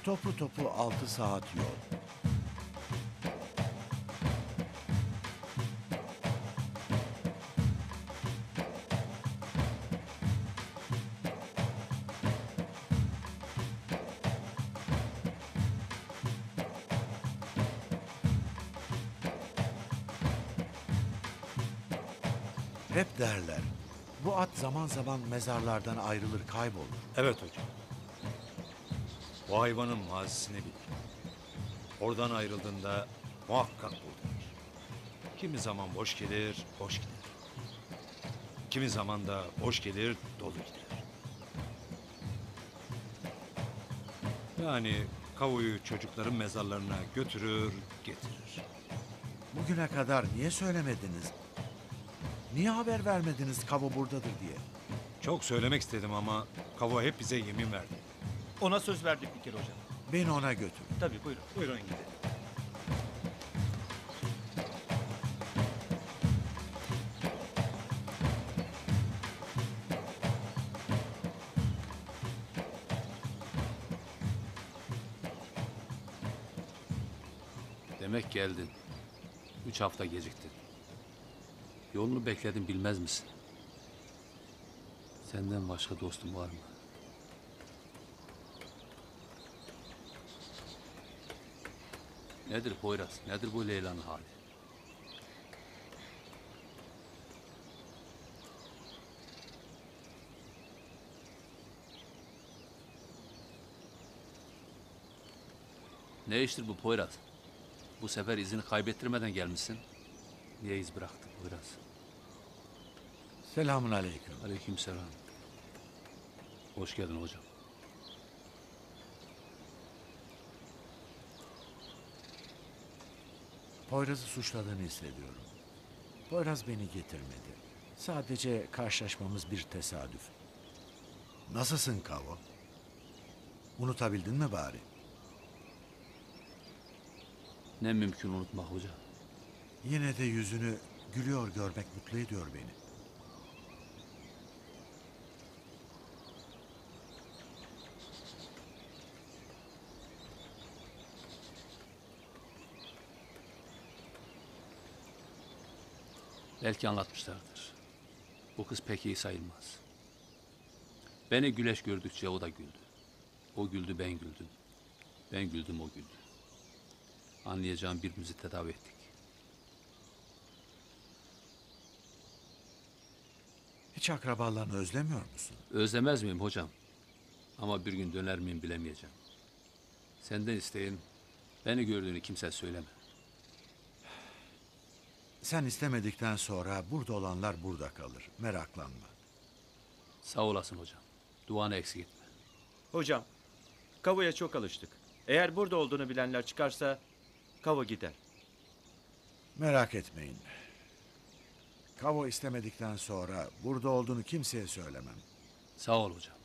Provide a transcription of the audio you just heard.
Topu topu 6 saat yol. Hep derler, bu at zaman zaman mezarlardan ayrılır, kaybolur. Evet hocam. Bu hayvanın mazisini bil. Oradan ayrıldığında muhakkak buradadır. Kimi zaman boş gelir, boş gider. Kimi zaman da boş gelir, dolu gider. Yani kavuyu çocukların mezarlarına götürür, getirir. Bugüne kadar niye söylemediniz? Niye haber vermediniz kavu buradadır diye? Çok söylemek istedim ama kavu hep bize yemin verdi. Ona söz verdik bir kere hocam. Beni ona götür. Tabii buyurun. Buyurun gidelim. Demek geldin. 3 hafta geciktin. Yolunu bekledim bilmez misin? Senden başka dostum var mı? Nedir Poyraz? Nedir bu Leyla'nın hali? Ne iştir bu Poyraz? Bu sefer izini kaybettirmeden gelmişsin. Niye iz bıraktın Poyraz? Selamun aleyküm. Aleykümselam. Hoş geldin hocam. Poyraz'ı suçladığını hissediyorum. Poyraz beni getirmedi. Sadece karşılaşmamız bir tesadüf. Nasılsın Kavo? Unutabildin mi bari? Ne mümkün unutmak hocam. Yine de yüzünü gülüyor görmek mutlu ediyor beni. Belki anlatmışlardır. Bu kız pek iyi sayılmaz. Beni güleş gördükçe o da güldü. O güldü ben güldüm. Ben güldüm o güldü. Anlayacağım birbirimizi tedavi ettik. Hiç akrabalarını özlemiyor musun? Özlemez miyim hocam? Ama bir gün döner miyim bilemeyeceğim. Senden isteğim beni gördüğünü kimseye söyleme. Sen istemedikten sonra burada olanlar burada kalır. Meraklanma. Sağ olasın hocam. Duanı eksik etme. Hocam, kavuya çok alıştık. Eğer burada olduğunu bilenler çıkarsa kavu gider. Merak etmeyin. Kavo istemedikten sonra burada olduğunu kimseye söylemem. Sağ ol hocam.